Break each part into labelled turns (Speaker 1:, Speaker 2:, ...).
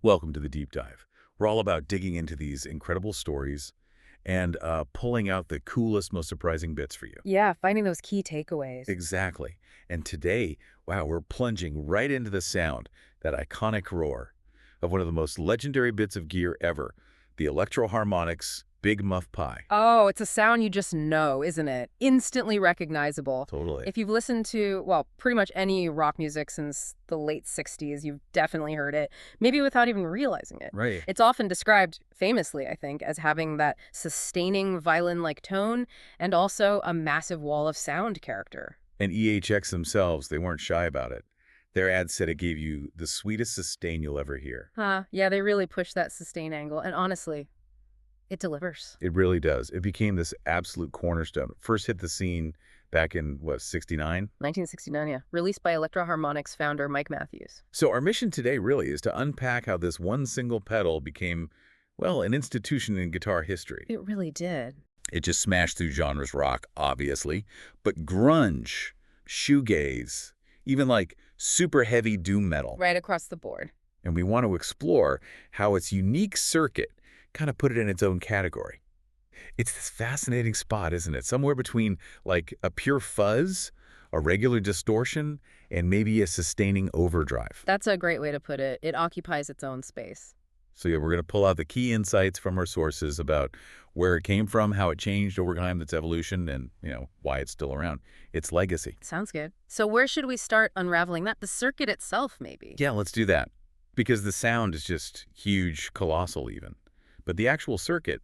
Speaker 1: Welcome to the deep dive. We're all about digging into these incredible stories and pulling out the coolest, most surprising bits for you.
Speaker 2: Yeah, finding those key takeaways.
Speaker 1: Exactly. And today, wow, we're plunging right into the sound, that iconic roar of one of the most legendary bits of gear ever, the Electro Harmonix Big Muff Pie.
Speaker 2: Oh, it's a sound you just know, isn't it? Instantly recognizable.
Speaker 1: Totally.
Speaker 2: If you've listened to, well, pretty much any rock music since the late 60s, you've definitely heard it, maybe without even realizing it.
Speaker 1: Right.
Speaker 2: It's often described, famously, I think, as having that sustaining violin-like tone and also a massive wall of sound character.
Speaker 1: And EHX themselves, they weren't shy about it. Their ad said it gave you the sweetest sustain you'll ever hear.
Speaker 2: Huh, yeah, they really push that sustain angle, and honestly, it delivers.
Speaker 1: It really does. It became this absolute cornerstone. First hit the scene back in, what, 69?
Speaker 2: 1969, yeah. Released by Electro Harmonix founder Mike Matthews.
Speaker 1: So our mission today really is to unpack how this one single pedal became, well, an institution in guitar history.
Speaker 2: It really did.
Speaker 1: It just smashed through genres, rock, obviously, but grunge, shoegaze, even like super heavy doom metal.
Speaker 2: Right across the board.
Speaker 1: And we want to explore how its unique circuit kind of put it in its own category. It's this fascinating spot, isn't it? Somewhere between like a pure fuzz, a regular distortion, and maybe a sustaining overdrive.
Speaker 2: That's a great way to put it. It occupies its own space.
Speaker 1: So yeah, we're going to pull out the key insights from our sources about where it came from, how it changed over time, its evolution, and, why it's still around, its legacy.
Speaker 2: Sounds good. So where should we start unraveling that? The circuit itself, maybe?
Speaker 1: Yeah, let's do that. Because the sound is just huge, colossal even. But the actual circuit,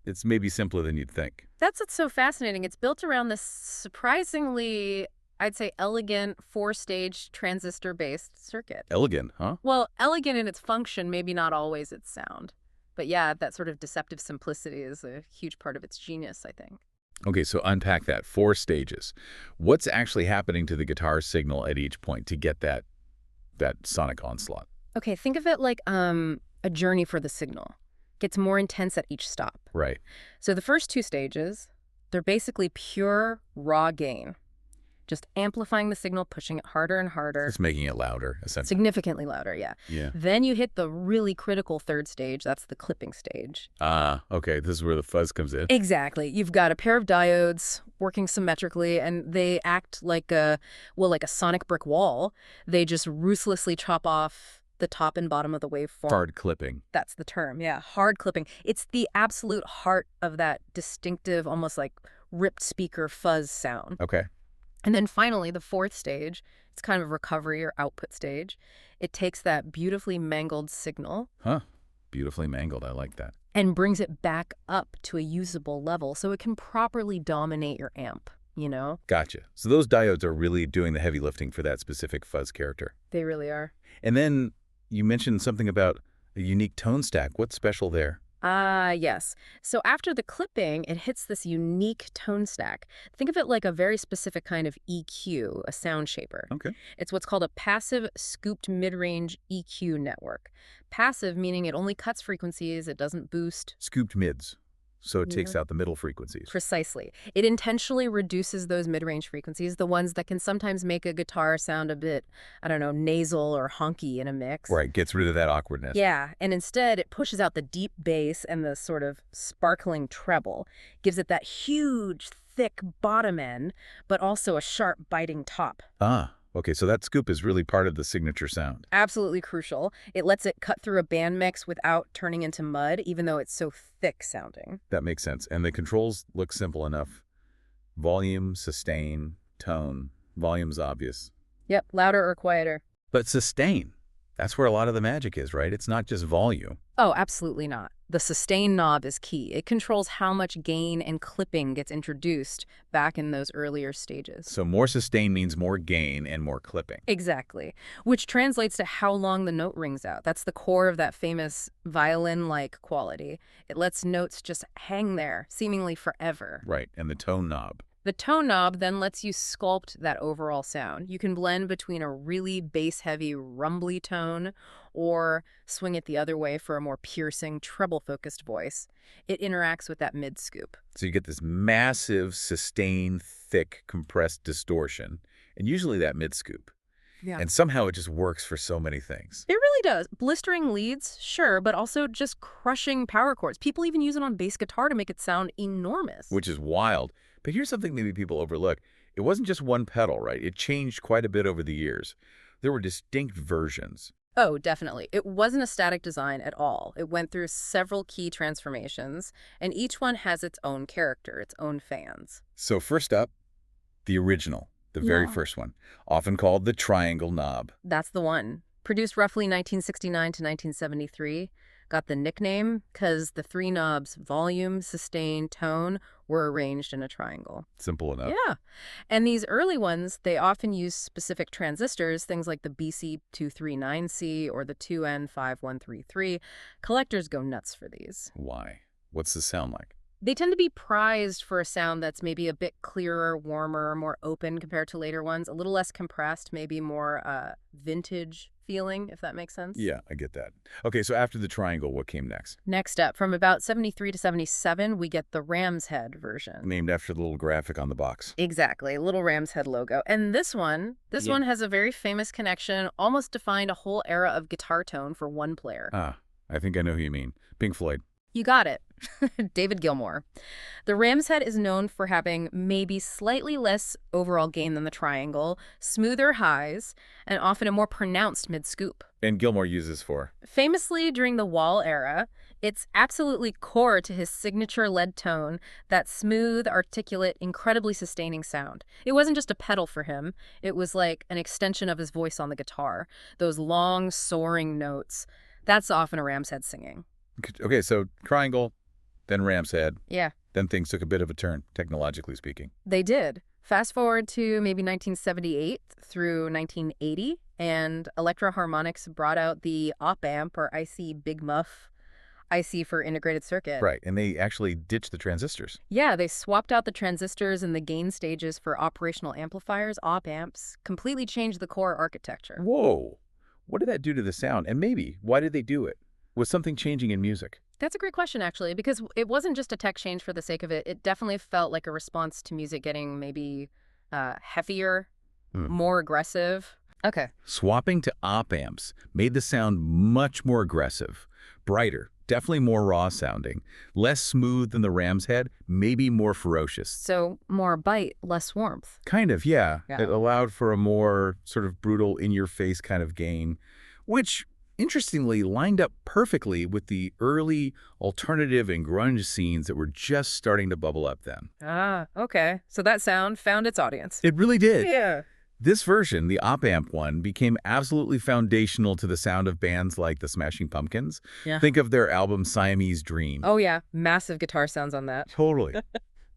Speaker 1: it's maybe simpler than you'd think.
Speaker 2: That's what's so fascinating. It's built around this surprisingly, I'd say, elegant four-stage transistor-based circuit.
Speaker 1: Elegant, huh?
Speaker 2: Well, elegant in its function, maybe not always its sound. But yeah, that sort of deceptive simplicity is a huge part of its genius, I think.
Speaker 1: Okay, so unpack that. 4 stages. What's actually happening to the guitar signal at each point to get that sonic onslaught?
Speaker 2: Okay, think of it like a journey for the signal. Gets more intense at each stop.
Speaker 1: Right.
Speaker 2: So the first 2 stages, they're basically pure raw gain. Just amplifying the signal, pushing it harder and harder.
Speaker 1: It's making it louder, essentially.
Speaker 2: Significantly louder, yeah.
Speaker 1: Yeah.
Speaker 2: Then you hit the really critical 3rd stage. That's the clipping stage.
Speaker 1: Okay. This is where the fuzz comes in.
Speaker 2: Exactly. You've got a pair of diodes working symmetrically, and they act like a sonic brick wall. They just ruthlessly chop off the top and bottom of the waveform.
Speaker 1: Hard clipping.
Speaker 2: That's the term, yeah. Hard clipping. It's the absolute heart of that distinctive, almost like ripped speaker fuzz sound.
Speaker 1: Okay.
Speaker 2: And then finally, the 4th stage, it's kind of a recovery or output stage. It takes that beautifully mangled signal.
Speaker 1: Huh. Beautifully mangled. I like that.
Speaker 2: And brings it back up to a usable level so it can properly dominate your amp,
Speaker 1: Gotcha. So those diodes are really doing the heavy lifting for that specific fuzz character.
Speaker 2: They really are.
Speaker 1: And then you mentioned something about a unique tone stack. What's special there?
Speaker 2: Yes. So after the clipping, it hits this unique tone stack. Think of it like a very specific kind of EQ, a sound shaper.
Speaker 1: Okay.
Speaker 2: It's what's called a passive scooped mid-range EQ network. Passive meaning it only cuts frequencies, it doesn't boost.
Speaker 1: Scooped mids. So it takes
Speaker 2: Yeah.
Speaker 1: out the middle frequencies.
Speaker 2: Precisely. It intentionally reduces those mid-range frequencies, the ones that can sometimes make a guitar sound a bit, I don't know, nasal or honky in a mix.
Speaker 1: Right. Gets rid of that awkwardness.
Speaker 2: Yeah, and instead it pushes out the deep bass and the sort of sparkling treble, gives it that huge, thick bottom end, but also a sharp, biting top.
Speaker 1: Okay. So that scoop is really part of the signature sound.
Speaker 2: Absolutely crucial. It lets it cut through a band mix without turning into mud, even though it's so thick sounding.
Speaker 1: That makes sense. And the controls look simple enough. Volume, sustain, tone. Volume's obvious.
Speaker 2: Yep, louder or quieter.
Speaker 1: But sustain, that's where a lot of the magic is, right? It's not just volume.
Speaker 2: Oh, absolutely not. The sustain knob is key. It controls how much gain and clipping gets introduced back in those earlier stages.
Speaker 1: So more sustain means more gain and more clipping.
Speaker 2: Exactly, which translates to how long the note rings out. That's the core of that famous violin-like quality. It lets notes just hang there, seemingly forever.
Speaker 1: Right. And the tone knob.
Speaker 2: The tone knob then lets you sculpt that overall sound. You can blend between a really bass-heavy, rumbly tone or swing it the other way for a more piercing, treble-focused voice. It interacts with that mid-scoop.
Speaker 1: So you get this massive, sustained, thick, compressed distortion, and usually that mid-scoop.
Speaker 2: Yeah.
Speaker 1: And somehow it just works for so many things.
Speaker 2: It really does. Blistering leads, sure, but also just crushing power chords. People even use it on bass guitar to make it sound enormous.
Speaker 1: Which is wild. But here's something maybe people overlook. It wasn't just one pedal, right? It changed quite a bit over the years. There were distinct versions.
Speaker 2: Oh, definitely. It wasn't a static design at all. It went through several key transformations, and each one has its own character, its own fans.
Speaker 1: So first up, the original, the very
Speaker 2: Yeah.
Speaker 1: first one, often called the triangle knob.
Speaker 2: That's the one. Produced roughly 1969 to 1973. Got the nickname because the three knobs, volume, sustain, tone, were arranged in a triangle.
Speaker 1: Simple enough.
Speaker 2: Yeah. And these early ones, they often use specific transistors, things like the BC239C or the 2N5133. Collectors go nuts for these.
Speaker 1: Why? What's the sound like?
Speaker 2: They tend to be prized for a sound that's maybe a bit clearer, warmer, more open compared to later ones, a little less compressed, maybe more vintage feeling, if that makes sense.
Speaker 1: Yeah, I get that. Okay, so after the triangle, what came next?
Speaker 2: Next up, from about 73 to 77, we get the Ram's Head version.
Speaker 1: Named after the little graphic on the box.
Speaker 2: Exactly, little Ram's Head logo. And this one has a very famous connection, almost defined a whole era of guitar tone for one player.
Speaker 1: Ah, I think I know who you mean. Pink Floyd.
Speaker 2: You got it. David Gilmour. The Ram's Head is known for having maybe slightly less overall gain than the Triangle, smoother highs, and often a more pronounced mid-scoop.
Speaker 1: And Gilmore uses for?
Speaker 2: Famously, during the Wall era, it's absolutely core to his signature lead tone, that smooth, articulate, incredibly sustaining sound. It wasn't just a pedal for him. It was like an extension of his voice on the guitar. Those long, soaring notes. That's often a Ram's Head singing.
Speaker 1: Okay, so triangle, then Ram's Head.
Speaker 2: Yeah.
Speaker 1: Then things took a bit of a turn, technologically speaking.
Speaker 2: They did. Fast forward to maybe 1978 through 1980, and Electro Harmonix brought out the op-amp, or IC Big Muff, IC for integrated circuit.
Speaker 1: Right, and they actually ditched the transistors.
Speaker 2: Yeah, they swapped out the transistors and the gain stages for operational amplifiers, op-amps, completely changed the core architecture.
Speaker 1: Whoa! What did that do to the sound? And maybe, why did they do it? Was something changing in music?
Speaker 2: That's a great question, actually, because it wasn't just a tech change for the sake of it. It definitely felt like a response to music getting maybe heavier, more aggressive. Okay.
Speaker 1: Swapping to op amps made the sound much more aggressive, brighter, definitely more raw sounding, less smooth than the Ram's Head, maybe more ferocious.
Speaker 2: So more bite, less warmth.
Speaker 1: Kind of, yeah.
Speaker 2: Yeah.
Speaker 1: It allowed for a more sort of brutal, in-your-face kind of gain, which interestingly lined up perfectly with the early alternative and grunge scenes that were just starting to bubble up then.
Speaker 2: Ah, okay. So that sound found its audience.
Speaker 1: It really did.
Speaker 2: Yeah.
Speaker 1: This version, the op-amp one, became absolutely foundational to the sound of bands like the Smashing Pumpkins.
Speaker 2: Yeah.
Speaker 1: Think of their album Siamese Dream.
Speaker 2: Oh, yeah. Massive guitar sounds on that.
Speaker 1: Totally.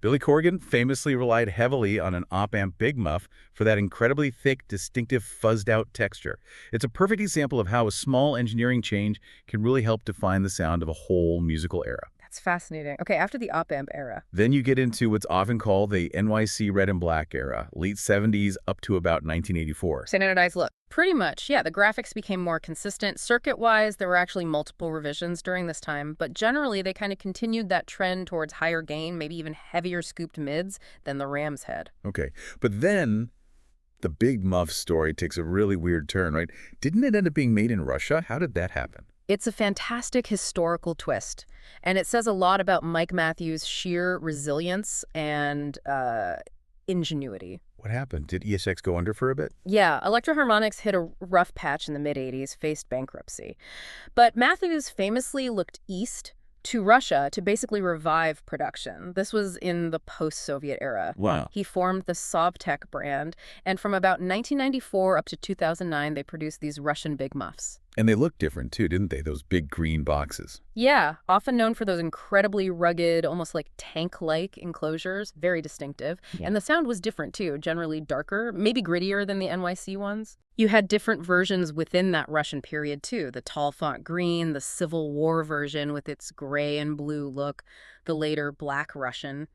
Speaker 1: Billy Corgan famously relied heavily on an op-amp Big Muff for that incredibly thick, distinctive, fuzzed-out texture. It's a perfect example of how a small engineering change can really help define the sound of a whole musical era.
Speaker 2: That's fascinating. Okay, after the op-amp era.
Speaker 1: Then you get into what's often called the NYC Red and Black era, late 70s up to about 1984.
Speaker 2: Standardized look. Pretty much, yeah. The graphics became more consistent. Circuit-wise, there were actually multiple revisions during this time, but generally they kind of continued that trend towards higher gain, maybe even heavier scooped mids than the Ram's Head.
Speaker 1: Okay, but then the Big Muff story takes a really weird turn, right? Didn't it end up being made in Russia? How did that happen?
Speaker 2: It's a fantastic historical twist, and it says a lot about Mike Matthews' sheer resilience and ingenuity.
Speaker 1: What happened? Did ESX go under for a bit?
Speaker 2: Yeah, Electro Harmonix hit a rough patch in the mid-'80s, faced bankruptcy. But Matthews famously looked east to Russia to basically revive production. This was in the post-Soviet era.
Speaker 1: Wow.
Speaker 2: He formed the Sovtek brand, and from about 1994 up to 2009, they produced these Russian Big Muffs.
Speaker 1: And they looked different too, didn't they? Those big green boxes.
Speaker 2: Yeah, often known for those incredibly rugged, almost like tank-like enclosures, very distinctive.
Speaker 1: Yeah.
Speaker 2: And the sound was different too, generally darker, maybe grittier than the NYC ones. You had different versions within that Russian period too. The tall font green, the Civil War version with its gray and blue look, the later black Russian.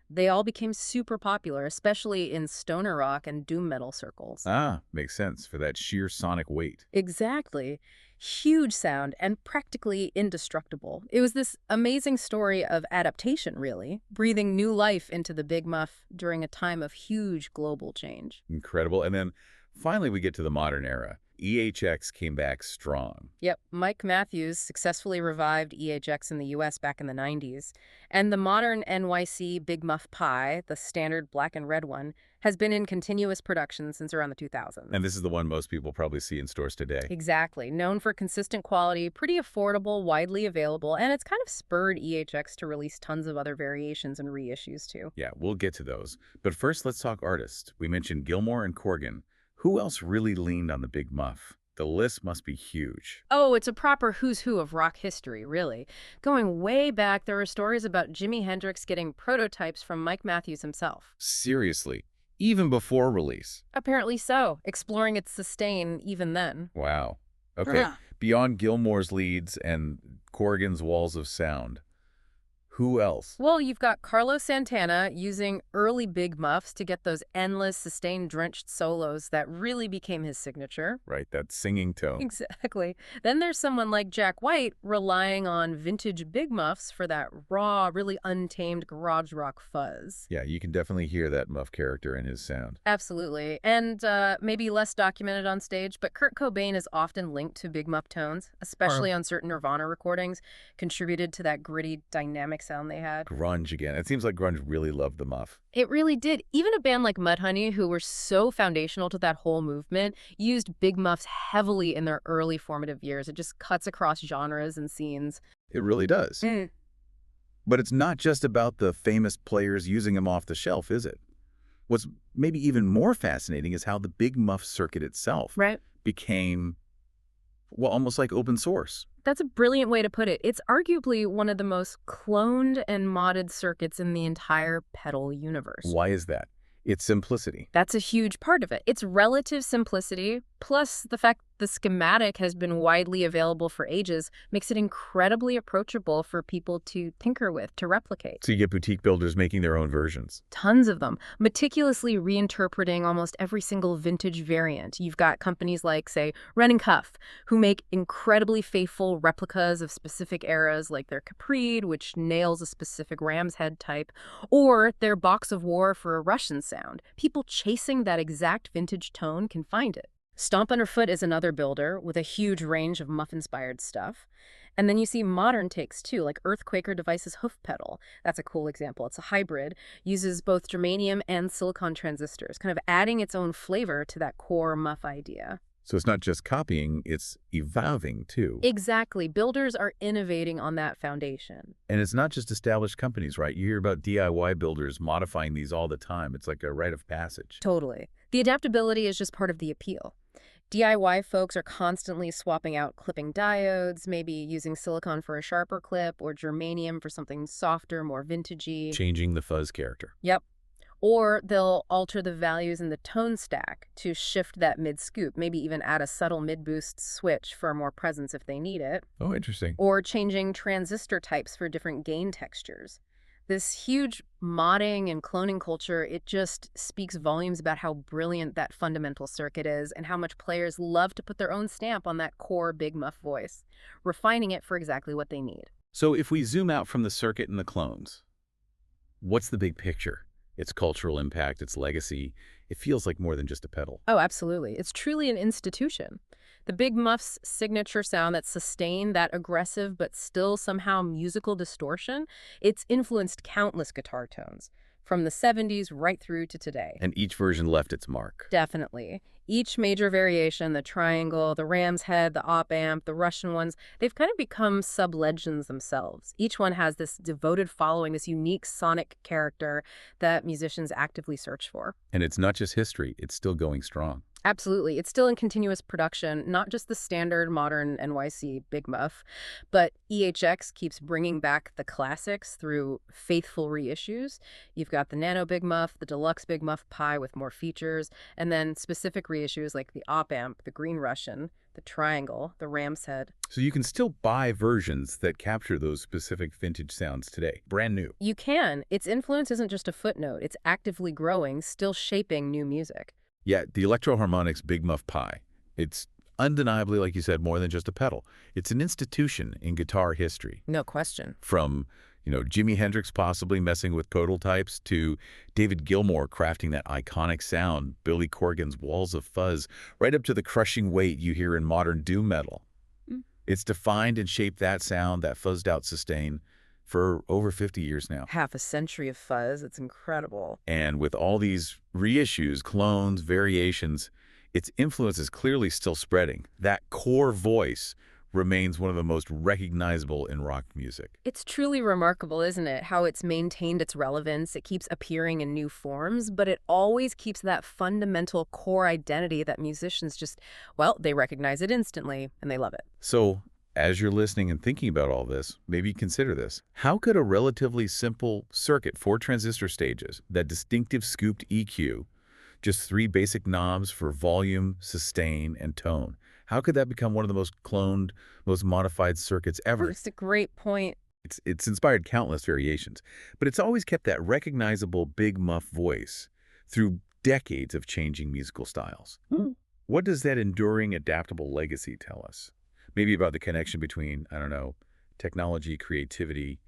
Speaker 2: They all became super popular, especially in stoner rock and doom metal circles.
Speaker 1: Ah, makes sense for that sheer sonic weight.
Speaker 2: Exactly. Huge sound and practically indestructible. It was this amazing story of adaptation, really, breathing new life into the Big Muff during a time of huge global change.
Speaker 1: Incredible. And then Finally, we get to the modern era. EHX came back strong.
Speaker 2: Yep, Mike Matthews successfully revived EHX in the US back in the 90s. And the modern NYC Big Muff Pie, the standard black and red one, has been in continuous production since around the 2000s.
Speaker 1: And this is the one most people probably see in stores today.
Speaker 2: Exactly. Known for consistent quality, pretty affordable, widely available, and it's kind of spurred EHX to release tons of other variations and reissues too.
Speaker 1: Yeah, we'll get to those. But first, let's talk artists. We mentioned Gilmore and Corgan. Who else really leaned on the Big Muff? The list must be huge.
Speaker 2: Oh, it's a proper who's who of rock history, really. Going way back, there are stories about Jimi Hendrix getting prototypes from Mike Matthews himself.
Speaker 1: Seriously, even before release.
Speaker 2: Apparently so, exploring its sustain even then.
Speaker 1: Wow. Okay, beyond Gilmore's leads and Corgan's walls of sound, who else?
Speaker 2: Well, you've got Carlos Santana using early Big Muffs to get those endless, sustained-drenched solos that really became his signature.
Speaker 1: Right, that singing tone.
Speaker 2: Exactly. Then there's someone like Jack White relying on vintage Big Muffs for that raw, really untamed garage rock fuzz.
Speaker 1: Yeah, you can definitely hear that Muff character in his sound.
Speaker 2: Absolutely. And maybe less documented on stage, but Kurt Cobain is often linked to Big Muff tones, especially on certain Nirvana recordings, contributed to that gritty, dynamic sound they had.
Speaker 1: Grunge again. It seems like grunge really loved the Muff.
Speaker 2: It really did. Even a band like Mudhoney, who were so foundational to that whole movement, used Big Muffs heavily in their early formative years. It just cuts across genres and scenes.
Speaker 1: It really does. But it's not just about the famous players using them off the shelf, is it? What's maybe even more fascinating is how the Big Muff circuit itself became, well, almost like open source.
Speaker 2: That's a brilliant way to put it. It's arguably one of the most cloned and modded circuits in the entire pedal universe.
Speaker 1: Why is that? Its simplicity.
Speaker 2: That's a huge part of it. It's relative simplicity, plus the fact the schematic has been widely available for ages, makes it incredibly approachable for people to tinker with, to replicate.
Speaker 1: So you get boutique builders making their own versions.
Speaker 2: Tons of them, meticulously reinterpreting almost every single vintage variant. You've got companies like, say, Ren & Cuff, who make incredibly faithful replicas of specific eras, like their Capri, which nails a specific ram's head type, or their Box of War for a Russian sound. People chasing that exact vintage tone can find it. Stomp Underfoot is another builder with a huge range of Muff-inspired stuff. And then you see modern takes too, like Earthquaker Device's Hoof Pedal. That's a cool example. It's a hybrid, uses both germanium and silicon transistors, kind of adding its own flavor to that core Muff idea.
Speaker 1: So it's not just copying, it's evolving too.
Speaker 2: Exactly. Builders are innovating on that foundation.
Speaker 1: And it's not just established companies, right? You hear about DIY builders modifying these all the time. It's like a rite of passage.
Speaker 2: Totally. The adaptability is just part of the appeal. DIY folks are constantly swapping out clipping diodes, maybe using silicon for a sharper clip or germanium for something softer, more vintagey.
Speaker 1: Changing the fuzz character.
Speaker 2: Yep. Or they'll alter the values in the tone stack to shift that mid-scoop, maybe even add a subtle mid-boost switch for more presence if they need it.
Speaker 1: Oh, interesting.
Speaker 2: Or changing transistor types for different gain textures. This huge modding and cloning culture, it just speaks volumes about how brilliant that fundamental circuit is and how much players love to put their own stamp on that core Big Muff voice, refining it for exactly what they need.
Speaker 1: So if we zoom out from the circuit and the clones, what's the big picture? Its cultural impact, its legacy. It feels like more than just a pedal.
Speaker 2: Oh, absolutely. It's truly an institution. The Big Muff's signature sound that sustained that aggressive but still somehow musical distortion, it's influenced countless guitar tones, from the 70s right through to today.
Speaker 1: And each version left its mark.
Speaker 2: Definitely. Each major variation, the triangle, the ram's head, the op amp, the Russian ones, they've kind of become sub-legends themselves. Each one has this devoted following, this unique sonic character that musicians actively search for.
Speaker 1: And it's not just history, it's still going strong.
Speaker 2: Absolutely. It's still in continuous production, not just the standard modern NYC Big Muff, but EHX keeps bringing back the classics through faithful reissues. You've got the Nano Big Muff, the Deluxe Big Muff Pi with more features, and then specific reissues like the Op Amp, the Green Russian, the Triangle, the Ram's Head.
Speaker 1: So you can still buy versions that capture those specific vintage sounds today, brand new.
Speaker 2: You can. Its influence isn't just a footnote. It's actively growing, still shaping new music.
Speaker 1: Yeah, the Electro Harmonix Big Muff Pi. It's undeniably, like you said, more than just a pedal. It's an institution in guitar history.
Speaker 2: No question.
Speaker 1: From, Jimi Hendrix possibly messing with pedal types to David Gilmour crafting that iconic sound, Billy Corgan's walls of fuzz, right up to the crushing weight you hear in modern doom metal.
Speaker 2: Mm.
Speaker 1: It's defined and shaped that sound, that fuzzed out sustain, for over 50 years now.
Speaker 2: Half a century of fuzz. It's incredible.
Speaker 1: And with all these reissues, clones, variations, its influence is clearly still spreading. That core voice remains one of the most recognizable in rock music.
Speaker 2: It's truly remarkable, isn't it? How it's maintained its relevance. It keeps appearing in new forms, but it always keeps that fundamental core identity that musicians just, well, they recognize it instantly and they love it.
Speaker 1: So, as you're listening and thinking about all this, maybe consider this. How could a relatively simple circuit, 4 transistor stages, that distinctive scooped EQ, just 3 basic knobs for volume, sustain, and tone, how could that become one of the most cloned, most modified circuits ever?
Speaker 2: It's a great point.
Speaker 1: It's inspired countless variations, but it's always kept that recognizable big muff voice through decades of changing musical styles. What does that enduring, adaptable legacy tell us? Maybe about the connection between, I don't know, technology, creativity,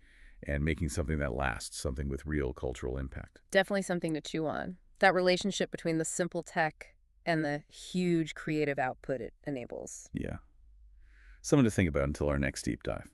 Speaker 1: and making something that lasts, something with real cultural impact.
Speaker 2: Definitely something to chew on. That relationship between the simple tech and the huge creative output it enables.
Speaker 1: Yeah. Something to think about until our next deep dive.